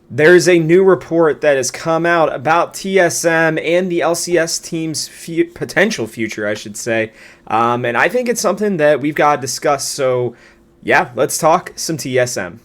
There's a new report that has come out about TSM and the LCS team's potential future, I should say. And I think it's something that we've got to discuss. So, yeah, let's talk some TSM.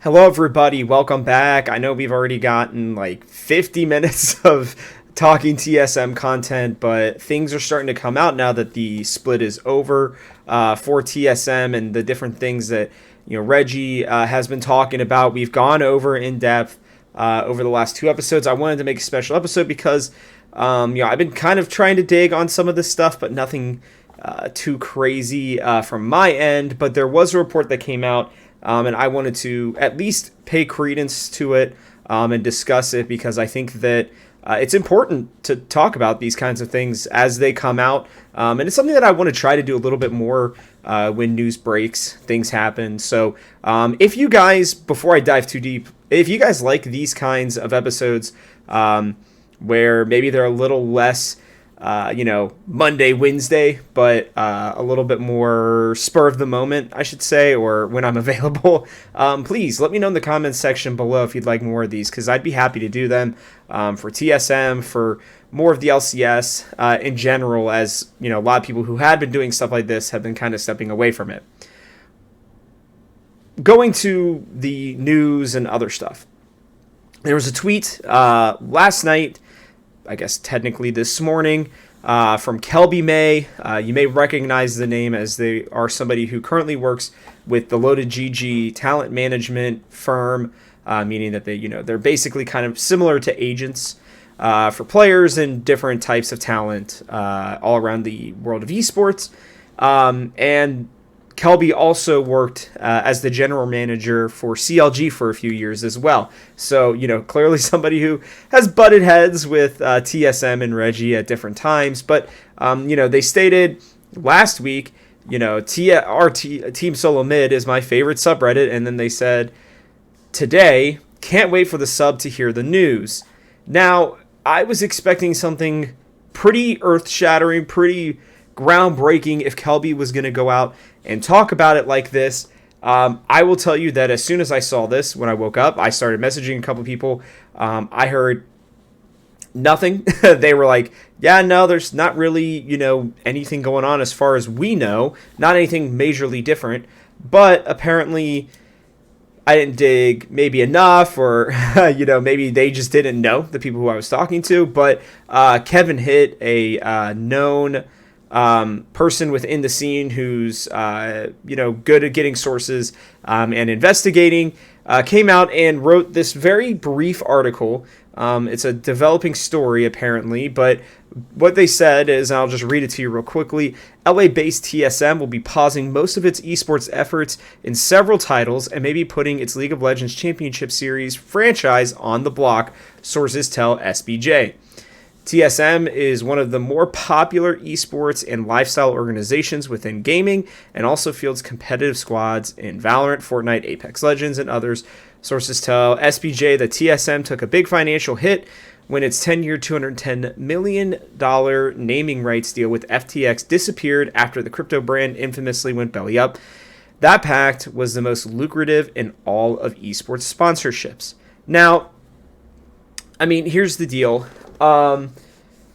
Hello, everybody. Welcome back. I know we've already gotten like 50 minutes of talking TSM content, but things are starting to come out now that the split is over for TSM and the different things that Reggie has been talking about. We've gone over in depth over the last two episodes. I wanted to make a special episode because I've been kind of trying to dig on some of this stuff, but nothing too crazy from my end. But there was a report that came out. And I wanted to at least pay credence to it and discuss it because I think that it's important to talk about these kinds of things as they come out. And it's something that I want to try to do a little bit more when news breaks, things happen. So if you guys, before I dive too deep, if you guys like these kinds of episodes where maybe they're a little less Monday, Wednesday, but a little bit more spur of the moment, I should say, or when I'm available, please let me know in the comments section below if you'd like more of these, because I'd be happy to do them for TSM, for more of the LCS in general, as a lot of people who had been doing stuff like this have been kind of stepping away from it. Going to the news and other stuff. There was a tweet last night, I guess technically this morning, from Kelby May. You may recognize the name as they are somebody who currently works with the Loaded GG talent management firm, meaning that they're basically kind of similar to agents for players and different types of talent all around the world of esports. And Kelby also worked as the general manager for CLG for a few years as well. So, clearly somebody who has butted heads with TSM and Reggie at different times. But, they stated last week, Team Solo Mid is my favorite subreddit. And then they said, today, can't wait for the sub to hear the news. Now, I was expecting something pretty earth-shattering, pretty groundbreaking if Kelby was going to go out and talk about it like this. I will tell you that as soon as I saw this, when I woke up, I started messaging a couple people. I heard nothing. They were like, yeah, no, there's not really, anything going on as far as we know. Not anything majorly different. But apparently I didn't dig maybe enough, or, maybe they just didn't know, the people who I was talking to. But Kevin Hit, a known person within the scene who's good at getting sources and investigating, came out and wrote this very brief article. It's a developing story apparently, but what they said is, and I'll just read it to you real quickly: LA-based TSM will be pausing most of its esports efforts in several titles and maybe putting its League of Legends Championship Series franchise on the block, sources tell SBJ. TSM is one of the more popular esports and lifestyle organizations within gaming, and also fields competitive squads in Valorant, Fortnite, Apex Legends, and others. Sources tell SBJ that TSM took a big financial hit when its 10-year, $210 million naming rights deal with FTX disappeared after the crypto brand infamously went belly up. That pact was the most lucrative in all of esports sponsorships. Now, here's the deal.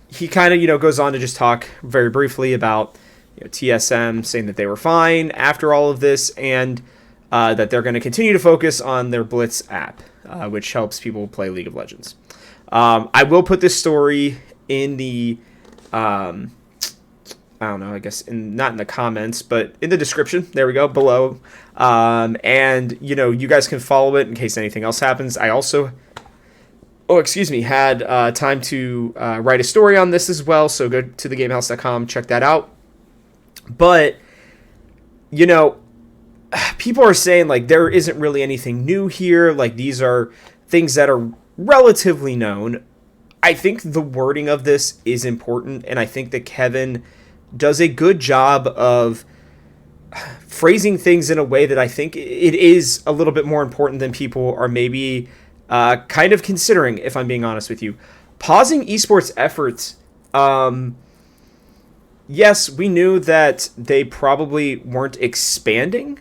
He kind of, goes on to just talk very briefly about TSM saying that they were fine after all of this, and that they're going to continue to focus on their Blitz app, which helps people play League of Legends. I will put this story in the, I don't know, I guess not in the comments, but in the description. There we go, below. And, you guys can follow it in case anything else happens. I also had time to write a story on this as well, so go to thegamehouse.com, check that out. But, people are saying, like, there isn't really anything new here, like, these are things that are relatively known. I think the wording of this is important, and I think that Kevin does a good job of phrasing things in a way that I think it is a little bit more important than people are maybe kind of considering, if I'm being honest with you. Pausing esports efforts, yes, we knew that they probably weren't expanding,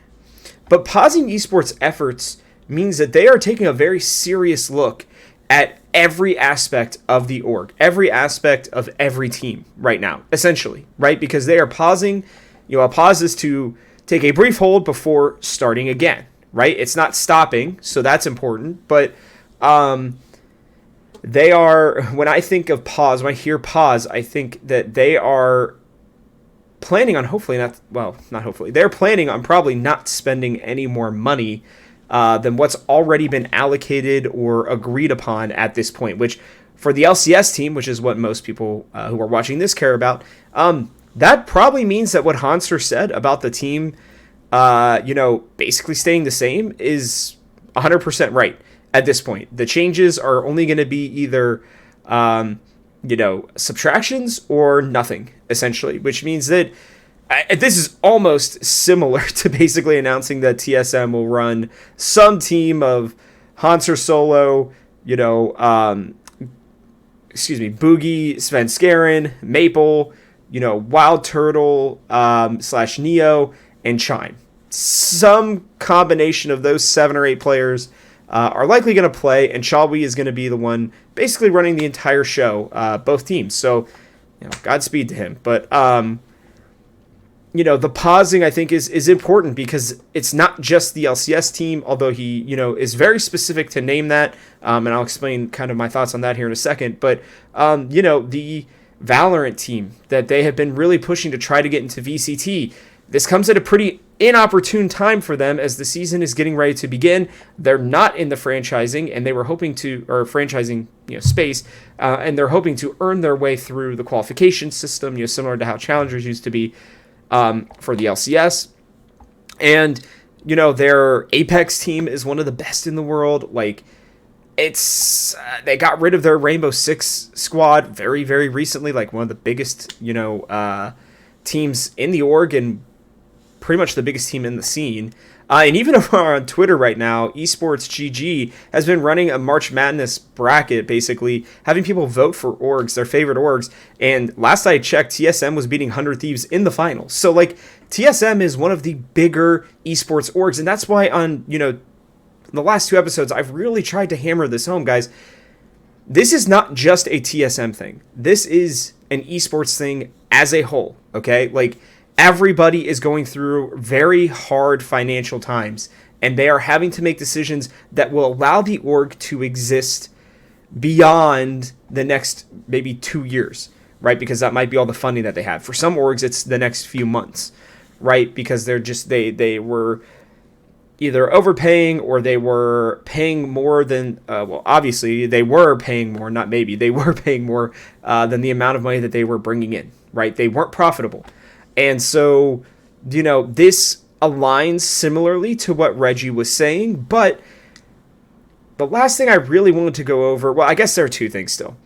but pausing esports efforts means that they are taking a very serious look at every aspect of the org, every aspect of every team right now, essentially, right? Because they are pausing, a pause is to take a brief hold before starting again, right? It's not stopping, so that's important, but they are, when I think of pause, when I hear pause, I think that they are planning on they're planning on probably not spending any more money than what's already been allocated or agreed upon at this point, which for the LCS team, which is what most people who are watching this care about, that probably means that what Hanster said about the team, basically staying the same is 100% right at this point. The changes are only going to be either, subtractions or nothing, essentially, which means that this is almost similar to basically announcing that TSM will run some team of Hanser Solo, Boogie, Svenskeren, Maple, Wild Turtle, / Neo, and Chime. Some combination of those 7 or 8 players are likely going to play, and Chalwi is going to be the one basically running the entire show, both teams. So, Godspeed to him. But, the pausing, I think, is important because it's not just the LCS team, although he, is very specific to name that, and I'll explain kind of my thoughts on that here in a second. But, the Valorant team that they have been really pushing to try to get into VCT, this comes at a pretty inopportune time for them as the season is getting ready to begin. They're not in the franchising, and they were hoping to, or franchising, space, and they're hoping to earn their way through the qualification system, similar to how challengers used to be for the LCS. And, their Apex team is one of the best in the world. Like, it's they got rid of their Rainbow Six squad very, very recently, like one of the biggest, teams in the org and pretty much the biggest team in the scene. And even on Twitter right now, Esports GG has been running a March Madness bracket, basically having people vote for orgs, their favorite orgs. And last I checked, TSM was beating 100 Thieves in the finals. So, TSM is one of the bigger esports orgs. And that's why on, the last 2 episodes, I've really tried to hammer this home, guys. This is not just a TSM thing. This is an esports thing as a whole, okay? Everybody is going through very hard financial times, and they are having to make decisions that will allow the org to exist beyond the next maybe 2 years, right? Because that might be all the funding that they have. For some orgs, it's the next few months, right? Because they were either overpaying or they were paying more than, obviously they were paying more, not maybe, they were paying more than the amount of money that they were bringing in, right? They weren't profitable. And so, this aligns similarly to what Reggie was saying, but the last thing I really wanted to go over, well, I guess there are 2 things still.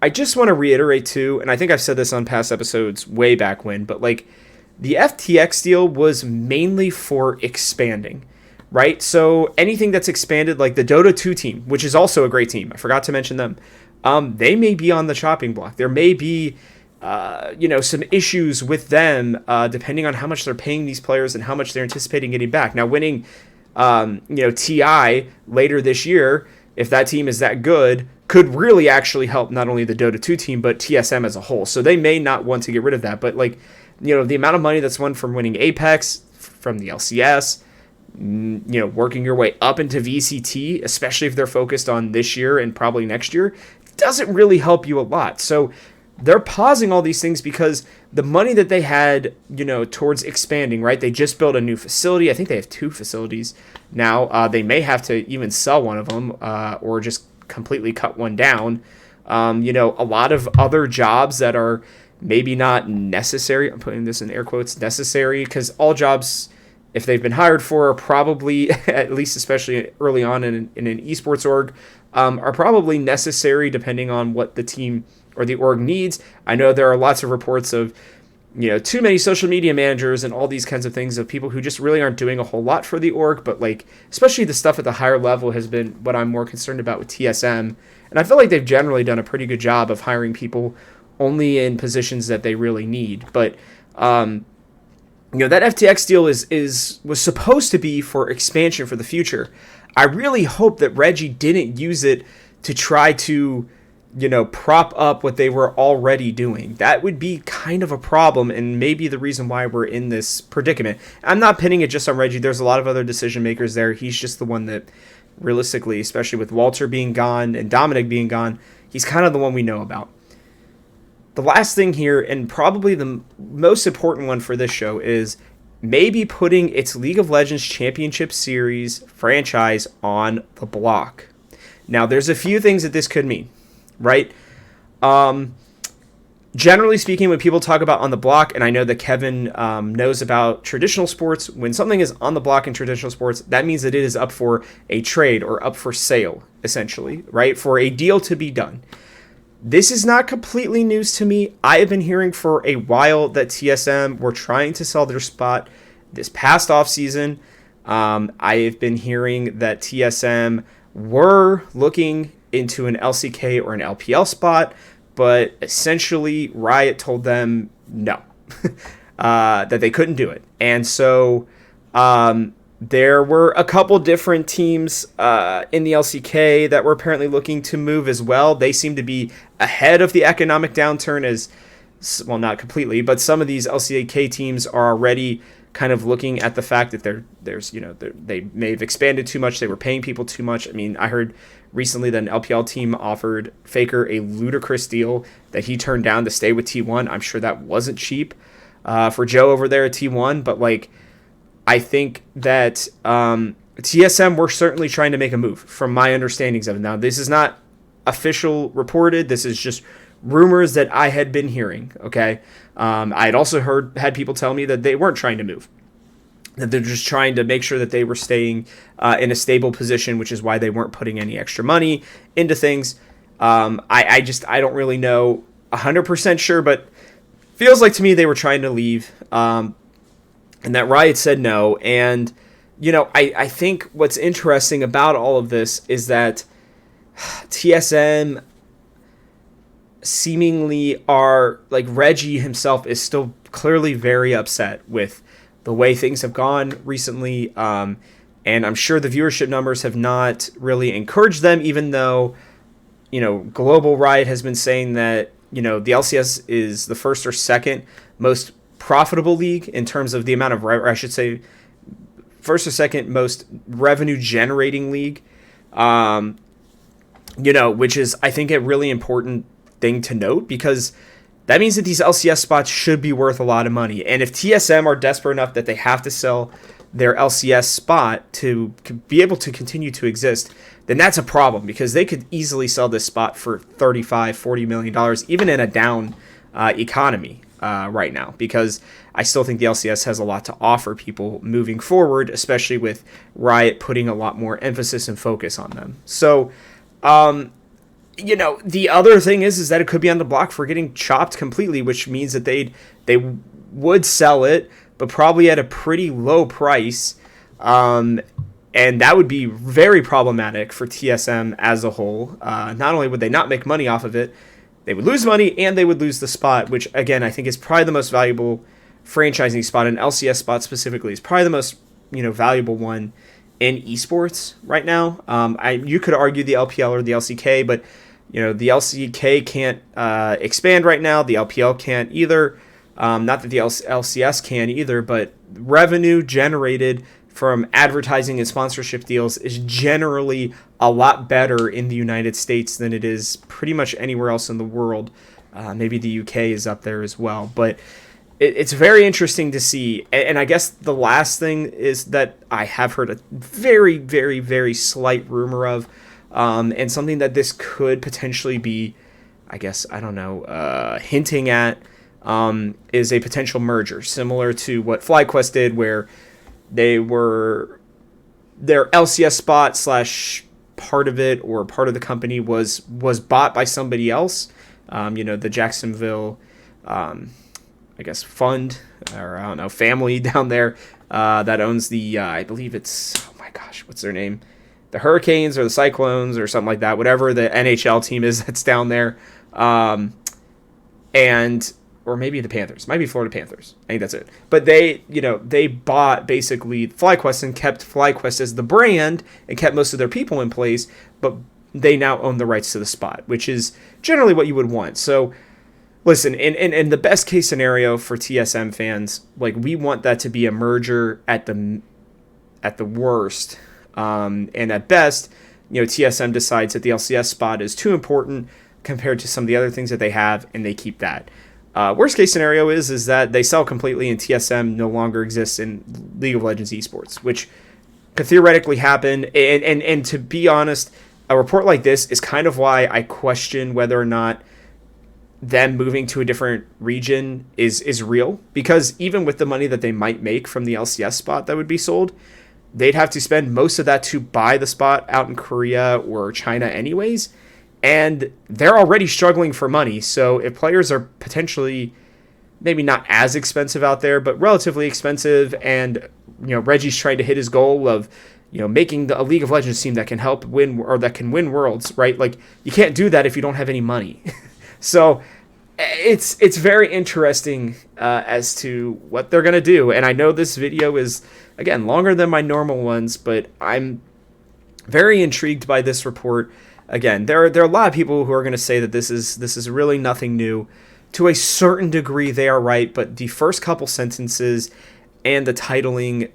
I just want to reiterate too, and I think I've said this on past episodes way back when, but the FTX deal was mainly for expanding, right? So anything that's expanded, like the Dota 2 team, which is also a great team, I forgot to mention them, they may be on the chopping block. There may be some issues with them, depending on how much they're paying these players and how much they're anticipating getting back. Now, winning, TI later this year, if that team is that good, could really actually help not only the Dota 2 team, but TSM as a whole. So they may not want to get rid of that. But, the amount of money that's won from winning Apex, from the LCS, working your way up into VCT, especially if they're focused on this year and probably next year, doesn't really help you a lot. So they're pausing all these things because the money that they had, towards expanding, right? They just built a new facility. I think they have 2 facilities now. They may have to even sell one of them or just completely cut one down. A lot of other jobs that are maybe not necessary. I'm putting this in air quotes, necessary, because all jobs, if they've been hired for, are probably, at least especially early on in an esports org, are probably necessary depending on what the team or the org needs. I know there are lots of reports of, too many social media managers and all these kinds of things of people who just really aren't doing a whole lot for the org. But like, especially the stuff at the higher level has been what I'm more concerned about with TSM. And I feel like they've generally done a pretty good job of hiring people only in positions that they really need. But, that FTX deal was supposed to be for expansion for the future. I really hope that Reggie didn't use it to try to, prop up what they were already doing. That would be kind of a problem and maybe the reason why we're in this predicament. I'm not pinning it just on Reggie. There's a lot of other decision makers there. He's just the one that realistically, especially with Walter being gone and Dominic being gone, he's kind of the one we know about. The last thing here, and probably the most important one for this show, is maybe putting its League of Legends Championship Series franchise on the block. Now, there's a few things that this could mean, right? Generally speaking, when people talk about on the block, and I know that Kevin knows about traditional sports, when something is on the block in traditional sports, that means that it is up for a trade or up for sale, essentially, right? For a deal to be done. This is not completely news to me. I have been hearing for a while that TSM were trying to sell their spot this past offseason. I have been hearing that TSM were looking into an LCK or an LPL spot, but essentially Riot told them no, that they couldn't do it. And so there were a couple different teams in the LCK that were apparently looking to move as well. They seem to be ahead of the economic downturn as, well, not completely, but some of these LCK teams are already kind of looking at the fact that they may have expanded too much. They were paying people too much. I mean, I heard recently that an LPL team offered Faker a ludicrous deal that he turned down to stay with T1. I'm sure that wasn't cheap for Joe over there at T1, but like, I think that TSM were certainly trying to make a move from my understandings of it. Now, this is not official reported. This is just rumors that I had been hearing, okay? I had also had people tell me that they weren't trying to move, that they're just trying to make sure that they were staying in a stable position, which is why they weren't putting any extra money into things. I don't really know 100% sure, but feels like to me they were trying to leave. And that Riot said no. And, I think what's interesting about all of this is that TSM seemingly are, like, Reggie himself is still clearly very upset with the way things have gone recently. And I'm sure the viewership numbers have not really encouraged them, even though, Global Riot has been saying that, the LCS is the first or second most profitable league in terms of the amount of, or I should say, first or second most revenue generating league, which is, I think, a really important thing to note, because that means that these LCS spots should be worth a lot of money. And if TSM are desperate enough that they have to sell their LCS spot to be able to continue to exist, then that's a problem, because they could easily sell this spot for $35-40 million, even in a down economy. Right now, because I still think the LCS has a lot to offer people moving forward, especially with Riot putting a lot more emphasis and focus on them. So, the other thing is that it could be on the block for getting chopped completely, which means that they would sell it, but probably at a pretty low price. And that would be very problematic for TSM as a whole. Not only would they not make money off of it, they would lose money and they would lose the spot, which, again, I think is probably the most valuable franchising spot. An LCS spot specifically is probably the most, valuable one in esports right now. You could argue the LPL or the LCK, but, the LCK can't expand right now. The LPL can't either. Not that the LCS can either, but revenue generated from advertising and sponsorship deals is generally a lot better in the United States than it is pretty much anywhere else in the world. Maybe the UK is up there as well, but it's very interesting to see. And I guess the last thing is that I have heard a very, very, very slight rumor of, and something that this could potentially be, I guess, I don't know, hinting at, is a potential merger, similar to what FlyQuest did, where their LCS spot / part of it, or part of the company was bought by somebody else. The Jacksonville, I I guess, fund, or I don't know, family down there that owns the, I believe it's, oh my gosh, what's their name? The Hurricanes or the Cyclones or something like that, whatever the NHL team is that's down there. And or maybe the Panthers, might be Florida Panthers. I think that's it. But they bought basically FlyQuest and kept FlyQuest as the brand and kept most of their people in place, but they now own the rights to the spot, which is generally what you would want. So listen, in the best case scenario for TSM fans, like, we want that to be a merger at the worst. And at best, TSM decides that the LCS spot is too important compared to some of the other things that they have, and they keep that. Worst case scenario is that they sell completely and TSM no longer exists in League of Legends Esports, which could theoretically happen. And to be honest, a report like this is kind of why I question whether or not them moving to a different region is real, because even with the money that they might make from the LCS spot that would be sold, they'd have to spend most of that to buy the spot out in Korea or China anyways. And they're already struggling for money. So if players are potentially maybe not as expensive out there, but relatively expensive, and Reggie's trying to hit his goal of making a League of Legends team that can help win, or that can win worlds, right? Like, you can't do that if you don't have any money. So it's very interesting as to what they're gonna do. And I know this video is, again, longer than my normal ones, but I'm very intrigued by this report. Again, there are a lot of people who are going to say that this is really nothing new. To a certain degree, they are right, but the first couple sentences and the titling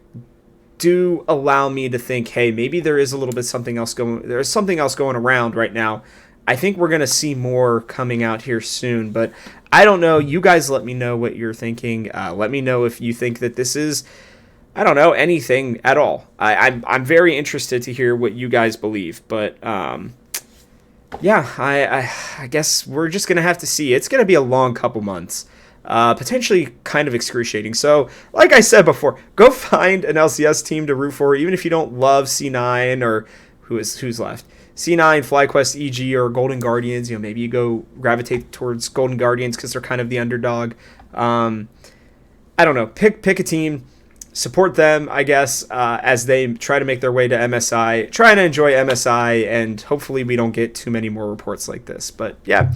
do allow me to think, hey, maybe there is a little bit something else going. There's something else going around right now. I think we're going to see more coming out here soon, but I don't know. You guys let me know what you're thinking. Let me know if you think that this is, I don't know, anything at all. I'm very interested to hear what you guys believe, but yeah, I guess we're just going to have to see. It's going to be a long couple months, potentially kind of excruciating. So, like I said before, go find an LCS team to root for, even if you don't love C9 or who's left. C9, FlyQuest, EG, or Golden Guardians. Maybe you go gravitate towards Golden Guardians because they're kind of the underdog. I don't know. Pick a team. Support them, I guess, as they try to make their way to MSI. Trying to enjoy MSI, and hopefully we don't get too many more reports like this. But yeah,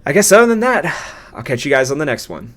I guess other than that, I'll catch you guys on the next one.